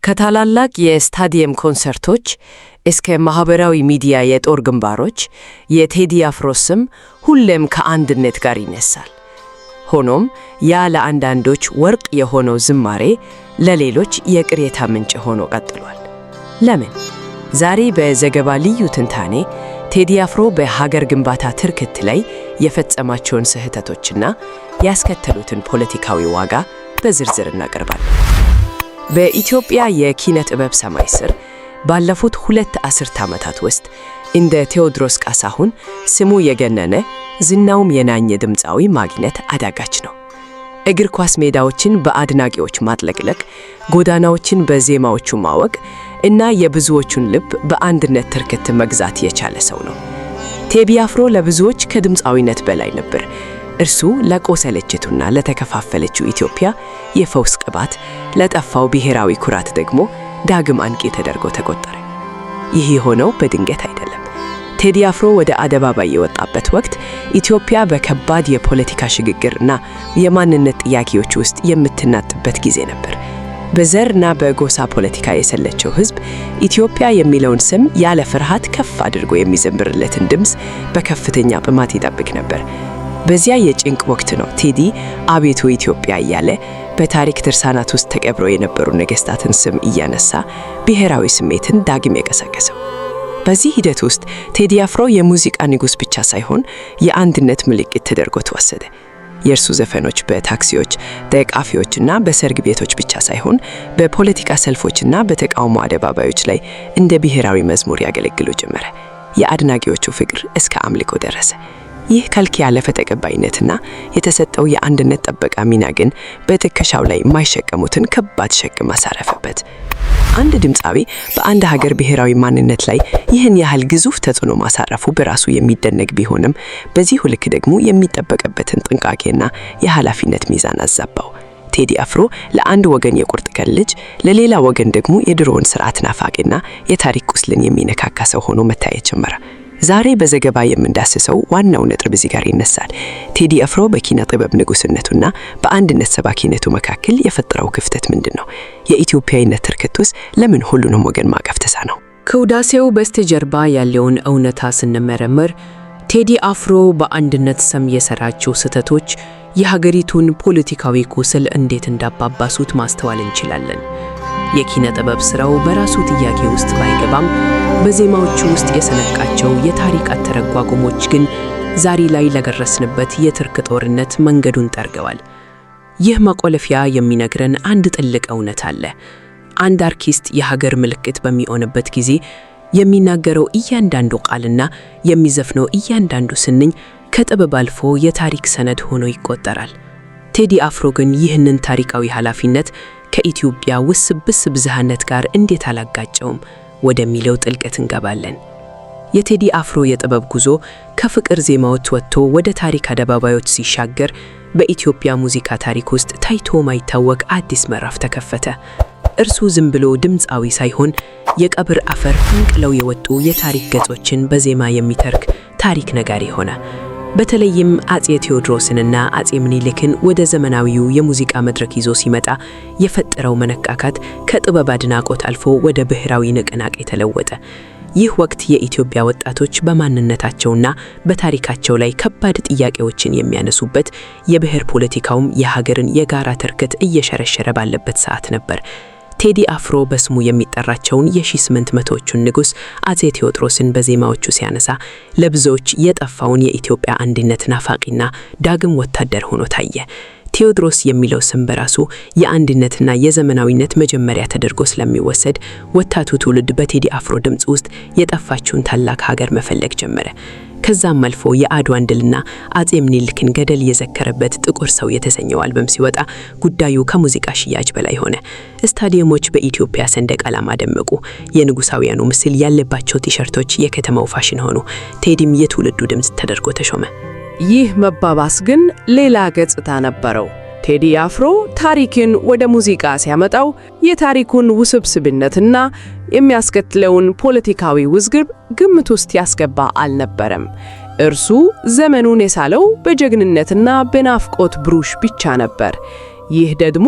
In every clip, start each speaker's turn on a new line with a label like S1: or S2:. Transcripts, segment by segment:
S1: ከታላላቅ የስታዲየም ኮንሰርቶች እስከ ማህበራዊ ሚዲያ የጦር ግንባሮች የቴዲ አፍሮ ስም ሁሌም ከአንድነት ጋር ይነሳል። ሆኖም ያ ለአንዳንዶች ወርቅ የሆነው ዝማሬ ለሌሎች የቅሬታ ምንጭ ሆኖ ቀጥሏል። ለምን? ዛሬ በዘገባ ልዩ ትንታኔ ቴዲ አፍሮ በሀገር ግንባታ ትርክት ላይ የፈጸማቸውን ስህተቶችና ያስከተሉትን ፖለቲካዊ ዋጋ በዝርዝር እናቀርባለን። በኢትዮጵያ የኪነ ጥበብ ሰማይ ስር ባለፉት 2 አስርት ዓመታት ውስጥ እንደ ቴዎድሮስ ካሳሁን ስሙ የገነነ ዝናውም የናኘ ድምፃዊ ማግኘት አዳጋች ነው። እግር ኳስ ሜዳዎችን በአድናቂዎች ማጥለቅለቅ፣ ጎዳናዎችን በዜማዎቹ ማወቅ እና የብዙዎቹን ልብ በአንድነት ትርክት መግዛት የቻለ ሰው ነው። ቴዲ አፍሮ ለብዙዎች ከድምፃዊነት በላይ ነበር። እርሱ ለቆሰለችቱና ለተከፋፈለችው ኢትዮጵያ የፈውስ ቅባት፣ ለጠፋው ብሔራዊ ኩራት ደግሞ ዳግም አንቂ ተደርጎ ተቆጠረ። ይህ የሆነው በድንገት አይደለም። ቴዲ አፍሮ ወደ አደባባይ የወጣበት ወቅት ኢትዮጵያ በከባድ የፖለቲካ ሽግግርና የማንነት ጥያቄዎች ውስጥ የምትናጥበት ጊዜ ነበር። በዘርና በጎሳ ፖለቲካ የሰለቸው ሕዝብ ኢትዮጵያ የሚለውን ስም ያለ ፍርሃት ከፍ አድርጎ የሚዘምርለትን ድምፅ በከፍተኛ ጥማት ይጠብቅ ነበር። በዚያ የጭንቅ ወቅት ነው ቴዲ አቤቱ ኢትዮጵያ እያለ በታሪክ ድርሳናት ውስጥ ተቀብረው የነበሩ ነገሥታትን ስም እያነሳ ብሔራዊ ስሜትን ዳግም የቀሰቀሰው። በዚህ ሂደት ውስጥ ቴዲ አፍሮ የሙዚቃ ንጉሥ ብቻ ሳይሆን የአንድነት ምልክት ተደርጎ ተወሰደ። የእርሱ ዘፈኖች በታክሲዎች፣ በቃፊዎችና በሰርግ ቤቶች ብቻ ሳይሆን በፖለቲካ ሰልፎችና በተቃውሞ አደባባዮች ላይ እንደ ብሔራዊ መዝሙር ያገለግሉ ጀመረ። የአድናቂዎቹ ፍቅር እስከ አምልኮ ደረሰ። ይህ ከልክ ያለፈ ተቀባይነትና የተሰጠው የአንድነት ጥበቃ ሚና ግን በትከሻው ላይ የማይሸከሙትን ከባድ ሸክም አሳረፈበት። አንድ ድምፃዊ በአንድ ሀገር ብሔራዊ ማንነት ላይ ይህን ያህል ግዙፍ ተጽዕኖ ማሳረፉ በራሱ የሚደነቅ ቢሆንም በዚሁ ልክ ደግሞ የሚጠበቅበትን ጥንቃቄና የኃላፊነት ሚዛን አዛባው። ቴዲ አፍሮ ለአንድ ወገን የቁርጥ ቀን ልጅ፣ ለሌላ ወገን ደግሞ የድሮውን ስርዓት ናፋቂና የታሪክ ቁስልን የሚነካካ ሰው ሆኖ መታየት ጀመረ። ዛሬ በዘገባ የምንዳስሰው ዋናው ነጥብ እዚህ ጋር ይነሳል። ቴዲ አፍሮ በኪነ ጥበብ ንጉስነቱና በአንድነት ሰባኪነቱ መካከል የፈጠረው ክፍተት ምንድን ነው? የኢትዮጵያዊነት ትርክቱስ ለምን ሁሉንም ወገን ማቀፍ ተሳነው?
S2: ከውዳሴው በስተጀርባ ያለውን እውነታ ስንመረምር ቴዲ አፍሮ በአንድነት ስም የሰራቸው ስህተቶች የሀገሪቱን ፖለቲካዊ ቁስል እንዴት እንዳባባሱት ማስተዋል እንችላለን። የኪነ ጥበብ ስራው በራሱ ጥያቄ ውስጥ ባይገባም በዜማዎቹ ውስጥ የሰነቃቸው የታሪክ አተረጓጎሞች ግን ዛሬ ላይ ለደረስንበት የትርክ ጦርነት መንገዱን ጠርገዋል። ይህ መቆለፊያ የሚነግረን አንድ ጥልቅ እውነት አለ። አንድ አርቲስት የሀገር ምልክት በሚሆንበት ጊዜ የሚናገረው እያንዳንዱ ቃልና የሚዘፍነው እያንዳንዱ ስንኝ ከጥበብ አልፎ የታሪክ ሰነድ ሆኖ ይቆጠራል። ቴዲ አፍሮ ግን ይህንን ታሪካዊ ኃላፊነት ከኢትዮጵያ ውስብስብ ብዝሃነት ጋር እንዴት አላጋጨውም ወደሚለው ጥልቀት እንገባለን። የቴዲ አፍሮ የጥበብ ጉዞ ከፍቅር ዜማዎች ወጥቶ ወደ ታሪክ አደባባዮች ሲሻገር በኢትዮጵያ ሙዚቃ ታሪክ ውስጥ ታይቶ ማይታወቅ አዲስ ምዕራፍ ተከፈተ። እርሱ ዝም ብሎ ድምፃዊ ሳይሆን የቀብር አፈር ፈንቅለው የወጡ የታሪክ ገጾችን በዜማ የሚተርክ ታሪክ ነጋሪ ሆነ። በተለይም አጼ ቴዎድሮስንና አጼ ምኒልክን ወደ ዘመናዊው የሙዚቃ መድረክ ይዞ ሲመጣ የፈጠረው መነቃቃት ከጥበብ አድናቆት አልፎ ወደ ብሔራዊ ንቅናቄ ተለወጠ። ይህ ወቅት የኢትዮጵያ ወጣቶች በማንነታቸውና በታሪካቸው ላይ ከባድ ጥያቄዎችን የሚያነሱበት፣ የብሔር ፖለቲካውም የሀገርን የጋራ ትርክት እየሸረሸረ ባለበት ሰዓት ነበር። ቴዲ አፍሮ በስሙ የሚጠራቸውን የ1800ዎቹን ንጉሥ አጼ ቴዎድሮስን በዜማዎቹ ሲያነሳ ለብዙዎች የጠፋውን የኢትዮጵያ አንድነት ናፋቂና ዳግም ወታደር ሆኖ ታየ። ቴዎድሮስ የሚለው ስም በራሱ የአንድነትና የዘመናዊነት መጀመሪያ ተደርጎ ስለሚወሰድ ወጣቱ ትውልድ በቴዲ አፍሮ ድምፅ ውስጥ የጠፋችውን ታላቅ ሀገር መፈለግ ጀመረ። ከዛም አልፎ የአድዋን ድልና አጼ ምኒልክን ገድል የዘከረበት ጥቁር ሰው የተሰኘው አልበም ሲወጣ ጉዳዩ ከሙዚቃ ሽያጭ በላይ ሆነ። ስታዲየሞች በኢትዮጵያ ሰንደቅ ዓላማ ደመቁ። የንጉሳውያኑ ምስል ያለባቸው ቲሸርቶች የከተማው ፋሽን ሆኑ። ቴዲም የትውልዱ ድምፅ ተደርጎ ተሾመ።
S3: ይህ መባባስ ግን ሌላ ገጽታ ነበረው። ቴዲ አፍሮ ታሪክን ወደ ሙዚቃ ሲያመጣው የታሪኩን ውስብስብነትና የሚያስከትለውን ፖለቲካዊ ውዝግብ ግምት ውስጥ ያስገባ አልነበረም። እርሱ ዘመኑን የሳለው በጀግንነትና በናፍቆት ብሩሽ ብቻ ነበር። ይህ ደግሞ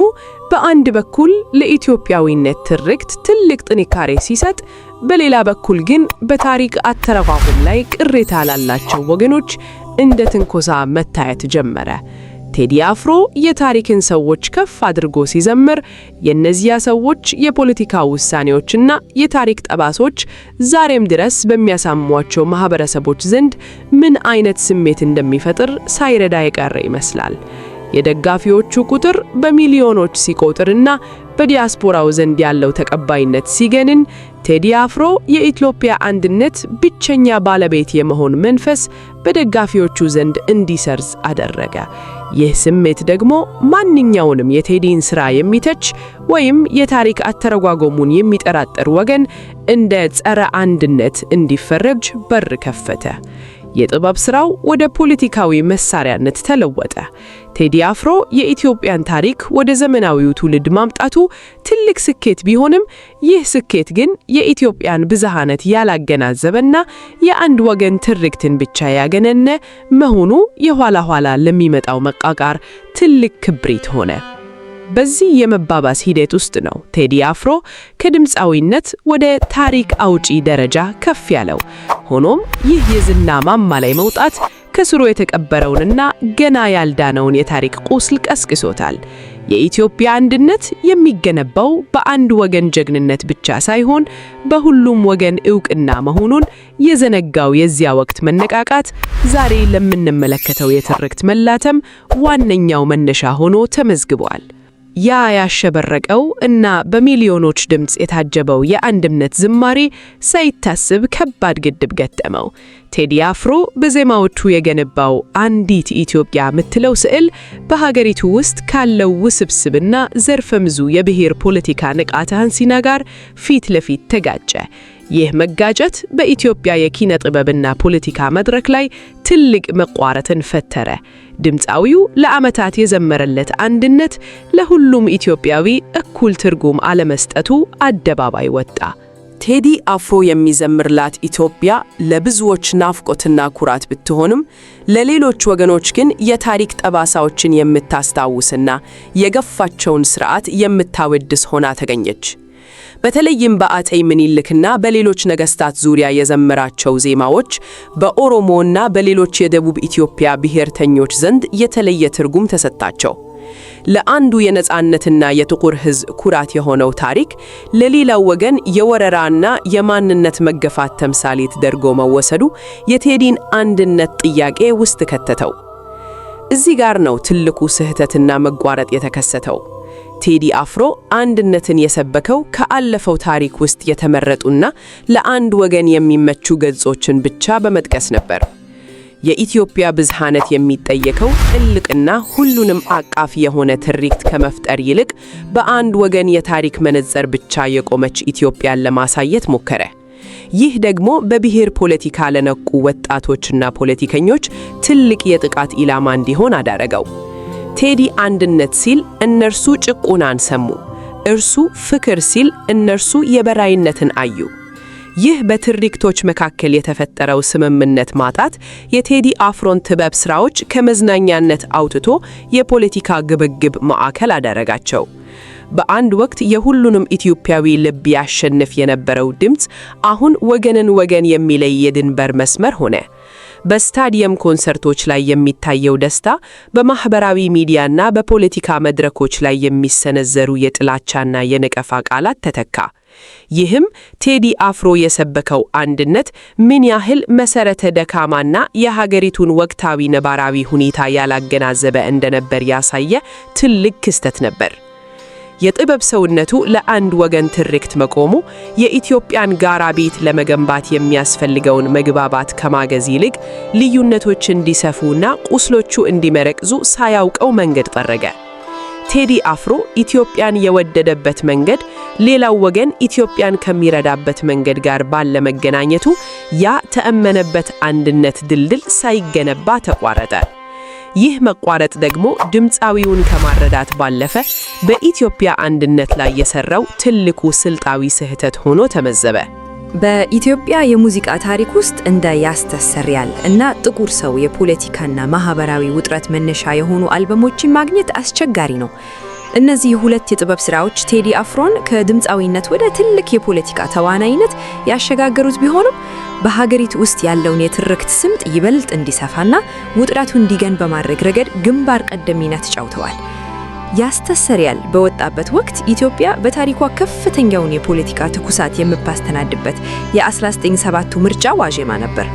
S3: በአንድ በኩል ለኢትዮጵያዊነት ትርክት ትልቅ ጥንካሬ ሲሰጥ፣ በሌላ በኩል ግን በታሪክ አተረጓጎም ላይ ቅሬታ ላላቸው ወገኖች እንደ ትንኮሳ መታየት ጀመረ። ቴዲ አፍሮ የታሪክን ሰዎች ከፍ አድርጎ ሲዘምር፣ የእነዚያ ሰዎች የፖለቲካ ውሳኔዎችና የታሪክ ጠባሶች ዛሬም ድረስ በሚያሳሟቸው ማህበረሰቦች ዘንድ ምን አይነት ስሜት እንደሚፈጥር ሳይረዳ የቀረ ይመስላል። የደጋፊዎቹ ቁጥር በሚሊዮኖች ሲቆጥርና በዲያስፖራው ዘንድ ያለው ተቀባይነት ሲገንን፣ ቴዲ አፍሮ የኢትዮጵያ አንድነት ብቸኛ ባለቤት የመሆን መንፈስ በደጋፊዎቹ ዘንድ እንዲሰርጽ አደረገ። ይህ ስሜት ደግሞ ማንኛውንም የቴዲን ሥራ የሚተች ወይም የታሪክ አተረጓጎሙን የሚጠራጠር ወገን እንደ ጸረ አንድነት እንዲፈረጅ በር ከፈተ። የጥበብ ሥራው ወደ ፖለቲካዊ መሳሪያነት ተለወጠ። ቴዲ አፍሮ የኢትዮጵያን ታሪክ ወደ ዘመናዊው ትውልድ ማምጣቱ ትልቅ ስኬት ቢሆንም፣ ይህ ስኬት ግን የኢትዮጵያን ብዝሃነት ያላገናዘበና የአንድ ወገን ትርክትን ብቻ ያገነነ መሆኑ የኋላ ኋላ ለሚመጣው መቃቃር ትልቅ ክብሪት ሆነ። በዚህ የመባባስ ሂደት ውስጥ ነው ቴዲ አፍሮ ከድምፃዊነት ወደ ታሪክ አውጪ ደረጃ ከፍ ያለው። ሆኖም ይህ የዝና ማማ ላይ መውጣት ከስሩ የተቀበረውንና ገና ያልዳነውን የታሪክ ቁስል ቀስቅሶታል። የኢትዮጵያ አንድነት የሚገነባው በአንድ ወገን ጀግንነት ብቻ ሳይሆን በሁሉም ወገን ዕውቅና መሆኑን የዘነጋው የዚያ ወቅት መነቃቃት ዛሬ ለምንመለከተው የትርክት መላተም ዋነኛው መነሻ ሆኖ ተመዝግቧል። ያ ያሸበረቀው እና በሚሊዮኖች ድምፅ የታጀበው የአንድነት ዝማሬ ሳይታስብ ከባድ ግድብ ገጠመው። ቴዲ አፍሮ በዜማዎቹ የገነባው አንዲት ኢትዮጵያ የምትለው ስዕል በሀገሪቱ ውስጥ ካለው ውስብስብና ዘርፈ ብዙ የብሔር ፖለቲካ ንቃተ ህሊና ጋር ፊት ለፊት ተጋጨ። ይህ መጋጨት በኢትዮጵያ የኪነ ጥበብና ፖለቲካ መድረክ ላይ ትልቅ መቋረጥን ፈጠረ። ድምፃዊው ለዓመታት የዘመረለት አንድነት ለሁሉም ኢትዮጵያዊ እኩል ትርጉም አለመስጠቱ አደባባይ ወጣ። ቴዲ አፍሮ የሚዘምርላት ኢትዮጵያ ለብዙዎች ናፍቆትና ኩራት ብትሆንም፣ ለሌሎች ወገኖች ግን የታሪክ ጠባሳዎችን የምታስታውስና የገፋቸውን ስርዓት የምታወድስ ሆና ተገኘች። በተለይም በአጤ ምኒልክና በሌሎች ነገስታት ዙሪያ የዘመራቸው ዜማዎች በኦሮሞና በሌሎች የደቡብ ኢትዮጵያ ብሔርተኞች ዘንድ የተለየ ትርጉም ተሰጣቸው። ለአንዱ የነጻነትና የጥቁር ሕዝብ ኩራት የሆነው ታሪክ ለሌላው ወገን የወረራና የማንነት መገፋት ተምሳሌት ተደርጎ መወሰዱ የቴዲን አንድነት ጥያቄ ውስጥ ከተተው። እዚህ ጋር ነው ትልቁ ስህተትና መቋረጥ የተከሰተው። ቴዲ አፍሮ አንድነትን የሰበከው ከአለፈው ታሪክ ውስጥ የተመረጡና ለአንድ ወገን የሚመቹ ገጾችን ብቻ በመጥቀስ ነበር። የኢትዮጵያ ብዝሃነት የሚጠየቀው ጥልቅና ሁሉንም አቃፊ የሆነ ትርክት ከመፍጠር ይልቅ በአንድ ወገን የታሪክ መነጽር ብቻ የቆመች ኢትዮጵያን ለማሳየት ሞከረ። ይህ ደግሞ በብሔር ፖለቲካ ለነቁ ወጣቶችና ፖለቲከኞች ትልቅ የጥቃት ኢላማ እንዲሆን አደረገው። ቴዲ አንድነት ሲል እነርሱ ጭቆናን ሰሙ፣ እርሱ ፍቅር ሲል እነርሱ የበላይነትን አዩ። ይህ በትርክቶች መካከል የተፈጠረው ስምምነት ማጣት የቴዲ አፍሮን ጥበብ ሥራዎች ከመዝናኛነት አውጥቶ የፖለቲካ ግብግብ ማዕከል አደረጋቸው። በአንድ ወቅት የሁሉንም ኢትዮጵያዊ ልብ ያሸንፍ የነበረው ድምፅ አሁን ወገንን ወገን የሚለይ የድንበር መስመር ሆነ። በስታዲየም ኮንሰርቶች ላይ የሚታየው ደስታ በማህበራዊ ሚዲያና በፖለቲካ መድረኮች ላይ የሚሰነዘሩ የጥላቻና የነቀፋ ቃላት ተተካ። ይህም ቴዲ አፍሮ የሰበከው አንድነት ምን ያህል መሰረተ ደካማና የሀገሪቱን ወቅታዊ ነባራዊ ሁኔታ ያላገናዘበ እንደነበር ያሳየ ትልቅ ክስተት ነበር። የጥበብ ሰውነቱ ለአንድ ወገን ትርክት መቆሙ የኢትዮጵያን ጋራ ቤት ለመገንባት የሚያስፈልገውን መግባባት ከማገዝ ይልቅ ልዩነቶች እንዲሰፉና ቁስሎቹ እንዲመረቅዙ ሳያውቀው መንገድ ጠረገ። ቴዲ አፍሮ ኢትዮጵያን የወደደበት መንገድ ሌላው ወገን ኢትዮጵያን ከሚረዳበት መንገድ ጋር ባለመገናኘቱ ያ ተአመነበት አንድነት ድልድል ሳይገነባ ተቋረጠ። ይህ መቋረጥ ደግሞ ድምፃዊውን ከማረዳት ባለፈ በኢትዮጵያ አንድነት ላይ የሰራው ትልቁ ስልጣዊ ስህተት ሆኖ ተመዘበ።
S4: በኢትዮጵያ የሙዚቃ ታሪክ ውስጥ እንደ ያስተሰርያል እና ጥቁር ሰው የፖለቲካና ማህበራዊ ውጥረት መነሻ የሆኑ አልበሞችን ማግኘት አስቸጋሪ ነው። እነዚህ ሁለት የጥበብ ስራዎች ቴዲ አፍሮን ከድምፃዊነት ወደ ትልቅ የፖለቲካ ተዋናይነት ያሸጋገሩት ቢሆንም በሀገሪቱ ውስጥ ያለውን የትርክት ስምጥ ይበልጥ እንዲሰፋና ውጥረቱ እንዲገን በማድረግ ረገድ ግንባር ቀደም ሚና ተጫውተዋል። ያስተሰርያል በወጣበት ወቅት ኢትዮጵያ በታሪኳ ከፍተኛውን የፖለቲካ ትኩሳት የምታስተናግድበት የ1970 ምርጫ ዋዜማ ነበር።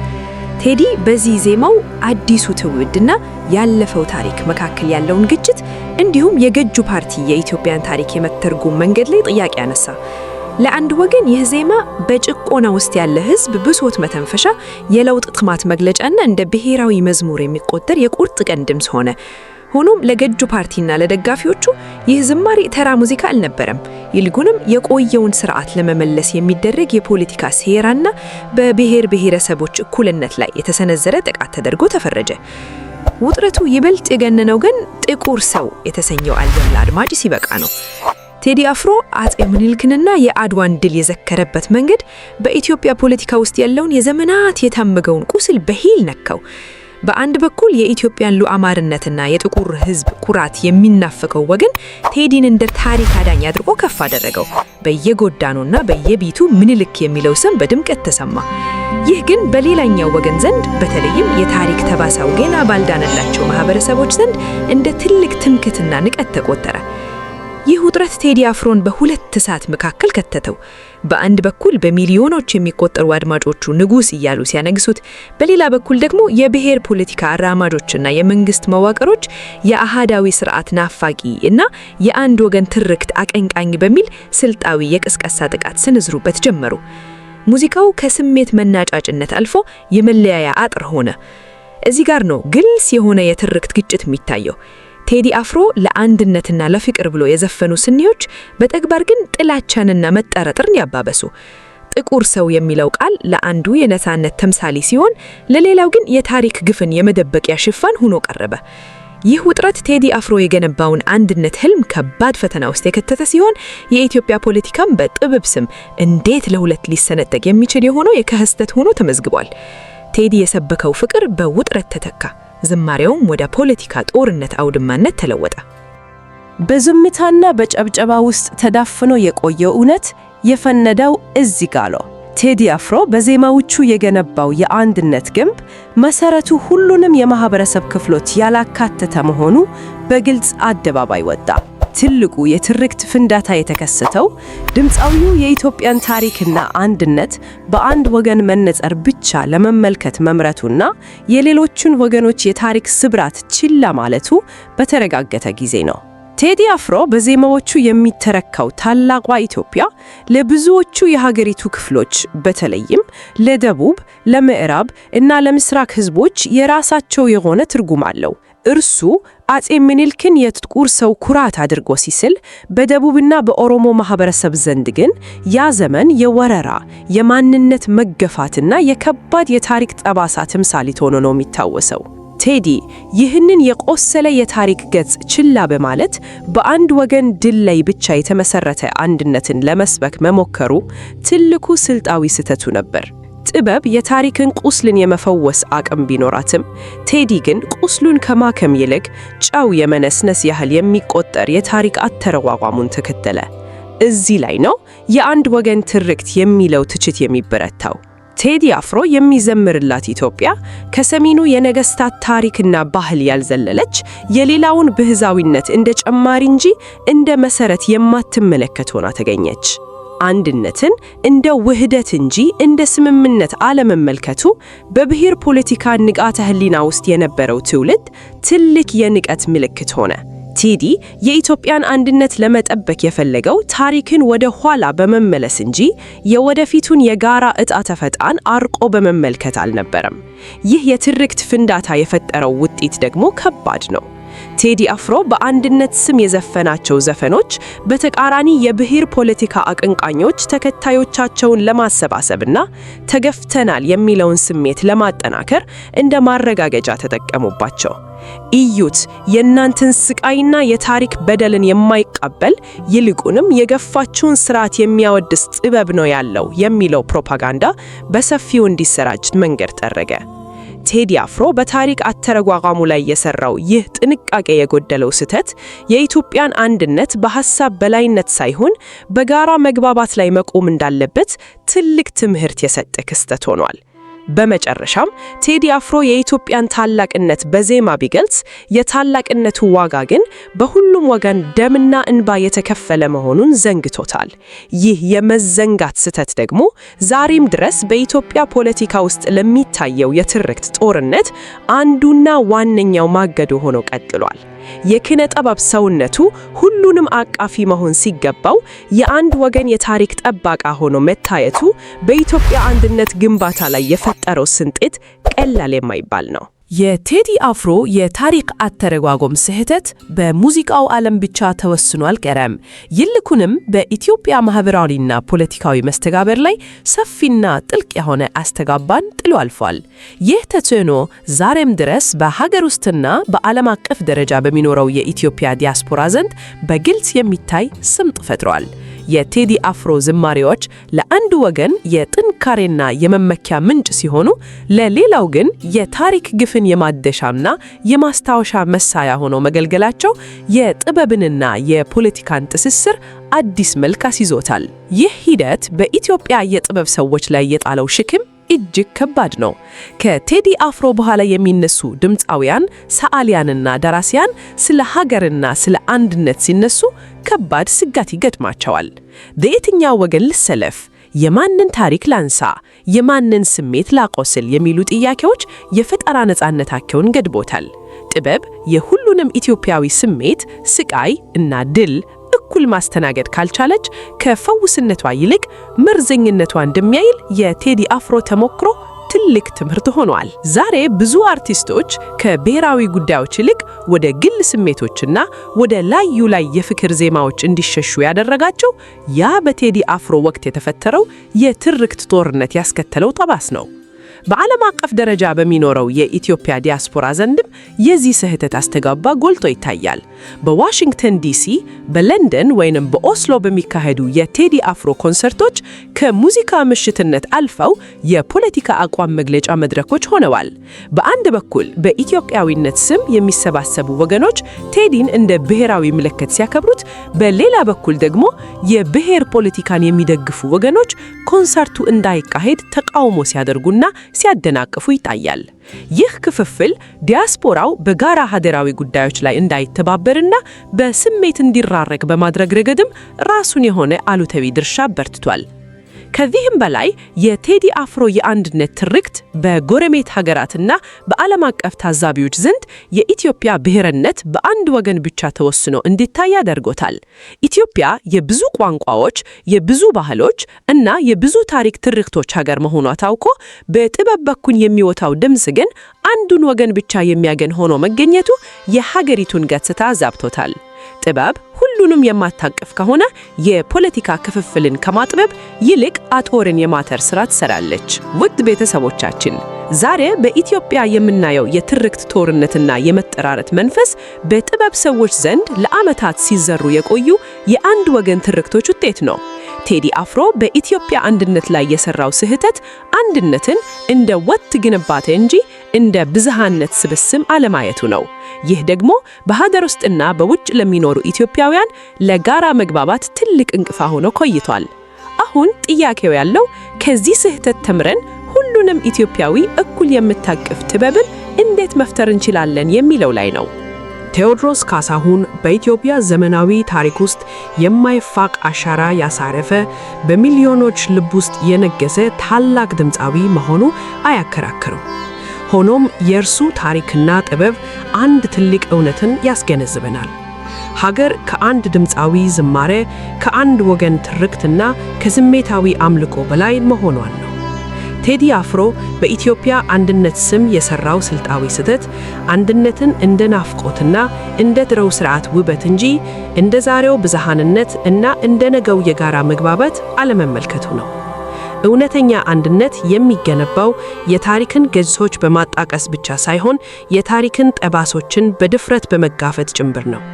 S4: ቴዲ በዚህ ዜማው አዲሱ ትውልድና ያለፈው ታሪክ መካከል ያለውን ግጭት እንዲሁም የገጁ ፓርቲ የኢትዮጵያን ታሪክ የመተርጎም መንገድ ላይ ጥያቄ ያነሳ። ለአንድ ወገን ይህ ዜማ በጭቆና ውስጥ ያለ ህዝብ ብሶት መተንፈሻ፣ የለውጥ ጥማት መግለጫና እንደ ብሔራዊ መዝሙር የሚቆጠር የቁርጥ ቀን ድምፅ ሆነ። ሆኖም ለገጁ ፓርቲና ለደጋፊዎቹ ይህ ዝማሬ ተራ ሙዚቃ አልነበረም። ይልቁንም የቆየውን ስርዓት ለመመለስ የሚደረግ የፖለቲካ ሴራና በብሔር ብሔረሰቦች እኩልነት ላይ የተሰነዘረ ጥቃት ተደርጎ ተፈረጀ። ውጥረቱ ይበልጥ የገነነው ግን ጥቁር ሰው የተሰኘው አልበም ለአድማጭ ሲበቃ ነው። ቴዲ አፍሮ አፄ ምኒልክንና የአድዋን ድል የዘከረበት መንገድ በኢትዮጵያ ፖለቲካ ውስጥ ያለውን የዘመናት የታመገውን ቁስል በሂል ነካው። በአንድ በኩል የኢትዮጵያን ሉዓላዊነትና የጥቁር ህዝብ ኩራት የሚናፈቀው ወገን ቴዲን እንደ ታሪክ አዳኝ አድርጎ ከፍ አደረገው። በየጎዳኑና በየቤቱ ምኒልክ የሚለው ስም በድምቀት ተሰማ። ይህ ግን በሌላኛው ወገን ዘንድ በተለይም የታሪክ ተባሳው ገና ባልዳነላቸው ማህበረሰቦች ዘንድ እንደ ትልቅ ትምክህትና ንቀት ተቆጠረ። ይህ ውጥረት ቴዲ አፍሮን በሁለት እሳት መካከል ከተተው። በአንድ በኩል በሚሊዮኖች የሚቆጠሩ አድማጮቹ ንጉስ እያሉ ሲያነግሱት፣ በሌላ በኩል ደግሞ የብሔር ፖለቲካ አራማጆችና የመንግስት መዋቅሮች የአሃዳዊ ስርዓት ናፋቂ እና የአንድ ወገን ትርክት አቀንቃኝ በሚል ስልጣዊ የቅስቀሳ ጥቃት ስንዝሩበት ጀመሩ። ሙዚቃው ከስሜት መናጫጭነት አልፎ የመለያያ አጥር ሆነ። እዚህ ጋር ነው ግልጽ የሆነ የትርክት ግጭት የሚታየው። ቴዲ አፍሮ ለአንድነትና ለፍቅር ብሎ የዘፈኑ ስንኞች በተግባር ግን ጥላቻንና መጠራጠርን ያባበሱ። ጥቁር ሰው የሚለው ቃል ለአንዱ የነፃነት ተምሳሌ ሲሆን፣ ለሌላው ግን የታሪክ ግፍን የመደበቂያ ሽፋን ሆኖ ቀረበ። ይህ ውጥረት ቴዲ አፍሮ የገነባውን አንድነት ህልም ከባድ ፈተና ውስጥ የከተተ ሲሆን፣ የኢትዮጵያ ፖለቲካም በጥበብ ስም እንዴት ለሁለት ሊሰነጠቅ የሚችል የሆነው የክህደት ሆኖ ተመዝግቧል። ቴዲ የሰበከው ፍቅር በውጥረት ተተካ። ዝማሬውም ወደ ፖለቲካ ጦርነት አውድማነት ተለወጠ።
S3: በዝምታና በጨብጨባ ውስጥ ተዳፍኖ የቆየው እውነት የፈነዳው እዚህ ጋር ነው። ቴዲ አፍሮ በዜማዎቹ የገነባው የአንድነት ግንብ መሰረቱ ሁሉንም የማህበረሰብ ክፍሎች ያላካተተ መሆኑ በግልጽ አደባባይ ወጣ። ትልቁ የትርክት ፍንዳታ የተከሰተው ድምፃዊው የኢትዮጵያን ታሪክና አንድነት በአንድ ወገን መነጽር ብቻ ለመመልከት መምረቱና የሌሎችን ወገኖች የታሪክ ስብራት ችላ ማለቱ በተረጋገጠ ጊዜ ነው። ቴዲ አፍሮ በዜማዎቹ የሚተረካው ታላቋ ኢትዮጵያ ለብዙዎቹ የሀገሪቱ ክፍሎች በተለይም ለደቡብ፣ ለምዕራብ እና ለምስራቅ ህዝቦች የራሳቸው የሆነ ትርጉም አለው። እርሱ አፄ ምኒልክን የጥቁር ሰው ኩራት አድርጎ ሲስል፣ በደቡብና በኦሮሞ ማህበረሰብ ዘንድ ግን ያ ዘመን የወረራ፣ የማንነት መገፋትና የከባድ የታሪክ ጠባሳ ተምሳሌት ሆኖ ነው የሚታወሰው። ቴዲ ይህንን የቆሰለ የታሪክ ገጽ ችላ በማለት በአንድ ወገን ድል ላይ ብቻ የተመሰረተ አንድነትን ለመስበክ መሞከሩ ትልቁ ስልጣዊ ስህተቱ ነበር። ጥበብ የታሪክን ቁስልን የመፈወስ አቅም ቢኖራትም ቴዲ ግን ቁስሉን ከማከም ይልቅ ጨው የመነስነስ ያህል የሚቆጠር የታሪክ አተረጓጓሙን ተከተለ። እዚህ ላይ ነው የአንድ ወገን ትርክት የሚለው ትችት የሚበረታው። ቴዲ አፍሮ የሚዘምርላት ኢትዮጵያ ከሰሜኑ የነገስታት ታሪክና ባህል ያልዘለለች፣ የሌላውን ብህዛዊነት እንደ ጨማሪ እንጂ እንደ መሰረት የማትመለከት ሆና ተገኘች። አንድነትን እንደ ውህደት እንጂ እንደ ስምምነት አለመመልከቱ በብሔር ፖለቲካ ንቃተ ህሊና ውስጥ የነበረው ትውልድ ትልቅ የንቀት ምልክት ሆነ። ቴዲ የኢትዮጵያን አንድነት ለመጠበቅ የፈለገው ታሪክን ወደ ኋላ በመመለስ እንጂ የወደፊቱን የጋራ ዕጣ ፈንታን አርቆ በመመልከት አልነበረም። ይህ የትርክት ፍንዳታ የፈጠረው ውጤት ደግሞ ከባድ ነው። ቴዲ አፍሮ በአንድነት ስም የዘፈናቸው ዘፈኖች በተቃራኒ የብሔር ፖለቲካ አቀንቃኞች ተከታዮቻቸውን ለማሰባሰብና ተገፍተናል የሚለውን ስሜት ለማጠናከር እንደ ማረጋገጫ ተጠቀሙባቸው። እዩት፣ የእናንተን ስቃይና የታሪክ በደልን የማይቀበል ይልቁንም የገፋችውን ስርዓት የሚያወድስ ጥበብ ነው ያለው የሚለው ፕሮፓጋንዳ በሰፊው እንዲሰራጭ መንገድ ጠረገ። ቴዲ አፍሮ በታሪክ አተረጓጓሙ ላይ የሰራው ይህ ጥንቃቄ የጎደለው ስህተት የኢትዮጵያን አንድነት በሐሳብ በላይነት ሳይሆን በጋራ መግባባት ላይ መቆም እንዳለበት ትልቅ ትምህርት የሰጠ ክስተት ሆኗል። በመጨረሻም ቴዲ አፍሮ የኢትዮጵያን ታላቅነት በዜማ ቢገልጽ የታላቅነቱ ዋጋ ግን በሁሉም ወገን ደምና እንባ የተከፈለ መሆኑን ዘንግቶታል። ይህ የመዘንጋት ስህተት ደግሞ ዛሬም ድረስ በኢትዮጵያ ፖለቲካ ውስጥ ለሚታየው የትርክት ጦርነት አንዱና ዋነኛው ማገዶ ሆኖ ቀጥሏል። የኪነ ጥበብ ሰውነቱ ሁሉንም አቃፊ መሆን ሲገባው የአንድ ወገን የታሪክ ጠባቃ ሆኖ መታየቱ በኢትዮጵያ አንድነት ግንባታ ላይ የፈጠረው ስንጥት ቀላል የማይባል ነው።
S1: የቴዲ አፍሮ የታሪክ አተረጓጎም ስህተት በሙዚቃው ዓለም ብቻ ተወስኖ አልቀረም። ይልቁንም በኢትዮጵያ ማህበራዊና ፖለቲካዊ መስተጋብር ላይ ሰፊና ጥልቅ የሆነ አስተጋባን ጥሎ አልፏል። ይህ ተጽዕኖ ዛሬም ድረስ በሀገር ውስጥና በዓለም አቀፍ ደረጃ በሚኖረው የኢትዮጵያ ዲያስፖራ ዘንድ በግልጽ የሚታይ ስምጥ ፈጥሯል። የቴዲ አፍሮ ዝማሬዎች ለአንዱ ወገን የጥንካሬና የመመኪያ ምንጭ ሲሆኑ፣ ለሌላው ግን የታሪክ ግፍን የማደሻና የማስታወሻ መሳያ ሆነው መገልገላቸው የጥበብንና የፖለቲካን ትስስር አዲስ መልክ አስይዞታል። ይህ ሂደት በኢትዮጵያ የጥበብ ሰዎች ላይ የጣለው ሸክም እጅግ ከባድ ነው። ከቴዲ አፍሮ በኋላ የሚነሱ ድምፃውያን፣ ሰዓሊያንና ደራሲያን ስለ ሀገርና ስለ አንድነት ሲነሱ ከባድ ስጋት ይገጥማቸዋል። በየትኛው ወገን ልሰለፍ? የማንን ታሪክ ላንሳ? የማንን ስሜት ላቆስል? የሚሉ ጥያቄዎች የፈጠራ ነፃነታቸውን ገድቦታል። ጥበብ የሁሉንም ኢትዮጵያዊ ስሜት፣ ስቃይ እና ድል እኩል ማስተናገድ ካልቻለች ከፈውስነቷ ይልቅ መርዘኝነቷ እንደሚያይል የቴዲ አፍሮ ተሞክሮ ትልቅ ትምህርት ሆኗል። ዛሬ ብዙ አርቲስቶች ከብሔራዊ ጉዳዮች ይልቅ ወደ ግል ስሜቶችና ወደ ላዩ ላይ የፍቅር ዜማዎች እንዲሸሹ ያደረጋቸው ያ በቴዲ አፍሮ ወቅት የተፈጠረው የትርክት ጦርነት ያስከተለው ጠባስ ነው። በዓለም አቀፍ ደረጃ በሚኖረው የኢትዮጵያ ዲያስፖራ ዘንድም የዚህ ስህተት አስተጋባ ጎልቶ ይታያል። በዋሽንግተን ዲሲ፣ በለንደን ወይንም በኦስሎ በሚካሄዱ የቴዲ አፍሮ ኮንሰርቶች ከሙዚቃ ምሽትነት አልፈው የፖለቲካ አቋም መግለጫ መድረኮች ሆነዋል። በአንድ በኩል በኢትዮጵያዊነት ስም የሚሰባሰቡ ወገኖች ቴዲን እንደ ብሔራዊ ምልክት ሲያከብሩት፣ በሌላ በኩል ደግሞ የብሔር ፖለቲካን የሚደግፉ ወገኖች ኮንሰርቱ እንዳይካሄድ ተቃውሞ ሲያደርጉና ሲያደናቅፉ ይታያል። ይህ ክፍፍል ዲያስፖራው በጋራ ሀገራዊ ጉዳዮች ላይ እንዳይተባበርና በስሜት እንዲራረቅ በማድረግ ረገድም ራሱን የሆነ አሉታዊ ድርሻ በርትቷል። ከዚህም በላይ የቴዲ አፍሮ የአንድነት ትርክት በጎረቤት ሀገራትና በዓለም አቀፍ ታዛቢዎች ዘንድ የኢትዮጵያ ብሔርነት በአንድ ወገን ብቻ ተወስኖ እንዲታይ ያደርጎታል። ኢትዮጵያ የብዙ ቋንቋዎች፣ የብዙ ባህሎች እና የብዙ ታሪክ ትርክቶች ሀገር መሆኗ ታውቆ በጥበብ በኩል የሚወጣው ድምጽ ግን አንዱን ወገን ብቻ የሚያገን ሆኖ መገኘቱ የሀገሪቱን ገጽታ አዛብቶታል። ጥበብ ሁሉንም የማታቅፍ ከሆነ የፖለቲካ ክፍፍልን ከማጥበብ ይልቅ አጥርን የማተር ስራ ትሰራለች። ውድ ቤተሰቦቻችን፣ ዛሬ በኢትዮጵያ የምናየው የትርክት ጦርነትና የመጠራረት መንፈስ በጥበብ ሰዎች ዘንድ ለዓመታት ሲዘሩ የቆዩ የአንድ ወገን ትርክቶች ውጤት ነው። ቴዲ አፍሮ በኢትዮጵያ አንድነት ላይ የሰራው ስህተት አንድነትን እንደ ወጥ ግንባታ እንጂ እንደ ብዝሃነት ስብስብ አለማየቱ ነው። ይህ ደግሞ በሀገር ውስጥና በውጭ ለሚኖሩ ኢትዮጵያውያን ለጋራ መግባባት ትልቅ እንቅፋት ሆኖ ቆይቷል። አሁን ጥያቄው ያለው ከዚህ ስህተት ተምረን ሁሉንም ኢትዮጵያዊ እኩል የምታቅፍ ጥበብን እንዴት መፍጠር እንችላለን የሚለው ላይ ነው።
S2: ቴዎድሮስ ካሳሁን በኢትዮጵያ ዘመናዊ ታሪክ ውስጥ የማይፋቅ አሻራ ያሳረፈ፣ በሚሊዮኖች ልብ ውስጥ የነገሰ ታላቅ ድምፃዊ መሆኑ አያከራክርም። ሆኖም የእርሱ ታሪክና ጥበብ አንድ ትልቅ እውነትን ያስገነዝበናል። ሀገር ከአንድ ድምፃዊ ዝማሬ፣ ከአንድ ወገን ትርክትና ከስሜታዊ አምልኮ በላይ መሆኗን ነው። ቴዲ አፍሮ በኢትዮጵያ አንድነት ስም የሰራው ስልጣዊ ስህተት አንድነትን እንደ ናፍቆትና እንደ ድሮው ስርዓት ውበት እንጂ እንደ ዛሬው ብዝሃንነት እና እንደ ነገው የጋራ መግባባት አለመመልከቱ ነው። እውነተኛ አንድነት የሚገነባው የታሪክን ገጾች በማጣቀስ ብቻ ሳይሆን የታሪክን ጠባሶችን በድፍረት በመጋፈጥ ጭምር ነው።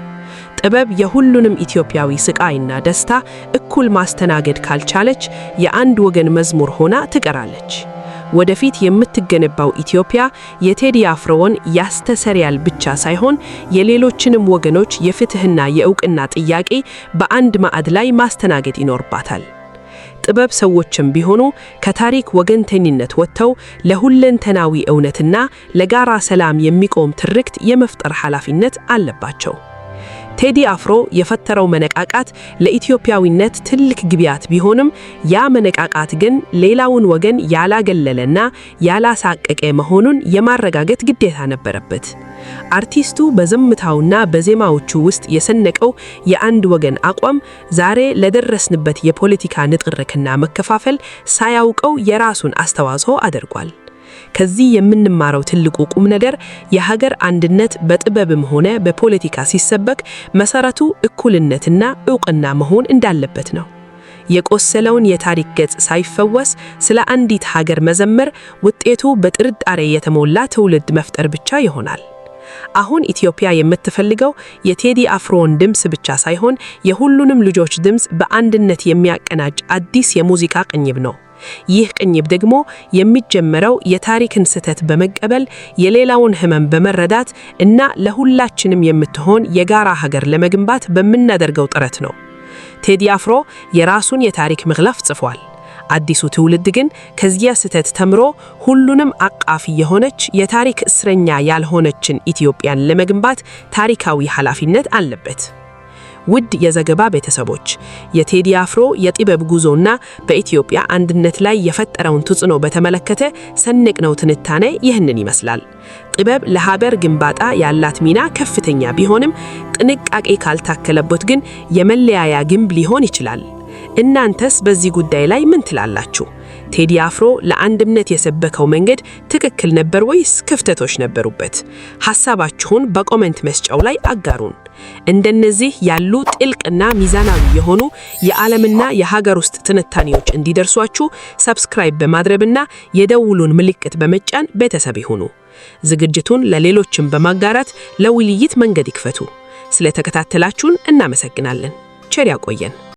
S2: ጥበብ የሁሉንም ኢትዮጵያዊ ስቃይና ደስታ እኩል ማስተናገድ ካልቻለች የአንድ ወገን መዝሙር ሆና ትቀራለች። ወደፊት የምትገነባው ኢትዮጵያ የቴዲ አፍሮን ያስተሰርያል ብቻ ሳይሆን የሌሎችንም ወገኖች የፍትህና የእውቅና ጥያቄ በአንድ ማዕድ ላይ ማስተናገድ ይኖርባታል። ጥበብ ሰዎችም ቢሆኑ ከታሪክ ወገንተኝነት ወጥተው ለሁለንተናዊ እውነትና ለጋራ ሰላም የሚቆም ትርክት የመፍጠር ኃላፊነት አለባቸው። ቴዲ አፍሮ የፈጠረው መነቃቃት ለኢትዮጵያዊነት ትልቅ ግብዓት ቢሆንም ያ መነቃቃት ግን ሌላውን ወገን ያላገለለና ያላሳቀቀ መሆኑን የማረጋገጥ ግዴታ ነበረበት። አርቲስቱ በዝምታውና በዜማዎቹ ውስጥ የሰነቀው የአንድ ወገን አቋም ዛሬ ለደረስንበት የፖለቲካ ንትርክና መከፋፈል ሳያውቀው የራሱን አስተዋጽኦ አድርጓል። ከዚህ የምንማረው ትልቁ ቁም ነገር የሀገር አንድነት በጥበብም ሆነ በፖለቲካ ሲሰበክ መሰረቱ እኩልነትና እውቅና መሆን እንዳለበት ነው። የቆሰለውን የታሪክ ገጽ ሳይፈወስ ስለ አንዲት ሀገር መዘመር ውጤቱ በጥርጣሬ የተሞላ ትውልድ መፍጠር ብቻ ይሆናል። አሁን ኢትዮጵያ የምትፈልገው የቴዲ አፍሮን ድምጽ ብቻ ሳይሆን የሁሉንም ልጆች ድምጽ በአንድነት የሚያቀናጅ አዲስ የሙዚቃ ቅኝብ ነው። ይህ ቅኝብ ደግሞ የሚጀመረው የታሪክን ስህተት በመቀበል የሌላውን ህመም በመረዳት እና ለሁላችንም የምትሆን የጋራ ሀገር ለመገንባት በምናደርገው ጥረት ነው። ቴዲ አፍሮ የራሱን የታሪክ ምዕራፍ ጽፏል። አዲሱ ትውልድ ግን ከዚያ ስህተት ተምሮ ሁሉንም አቃፊ የሆነች የታሪክ እስረኛ ያልሆነችን ኢትዮጵያን ለመገንባት ታሪካዊ ኃላፊነት አለበት። ውድ የዘገባ ቤተሰቦች፣ የቴዲ አፍሮ የጥበብ ጉዞና በኢትዮጵያ አንድነት ላይ የፈጠረውን ተጽዕኖ በተመለከተ ሰነቅነው ትንታኔ ይህንን ይመስላል። ጥበብ ለሀገር ግንባታ ያላት ሚና ከፍተኛ ቢሆንም ጥንቃቄ ካልታከለበት ግን የመለያያ ግንብ ሊሆን ይችላል። እናንተስ በዚህ ጉዳይ ላይ ምን ትላላችሁ? ቴዲ አፍሮ ለአንድነት የሰበከው መንገድ ትክክል ነበር ወይስ ክፍተቶች ነበሩበት? ሐሳባችሁን በኮሜንት መስጫው ላይ አጋሩን። እንደነዚህ ያሉ ጥልቅና ሚዛናዊ የሆኑ የዓለምና የሀገር ውስጥ ትንታኔዎች እንዲደርሷችሁ ሰብስክራይብ በማድረግና የደውሉን ምልክት በመጫን ቤተሰብ ይሁኑ። ዝግጅቱን ለሌሎችም በማጋራት ለውይይት መንገድ ይክፈቱ። ስለተከታተላችሁን እናመሰግናለን። ቸር ያቆየን።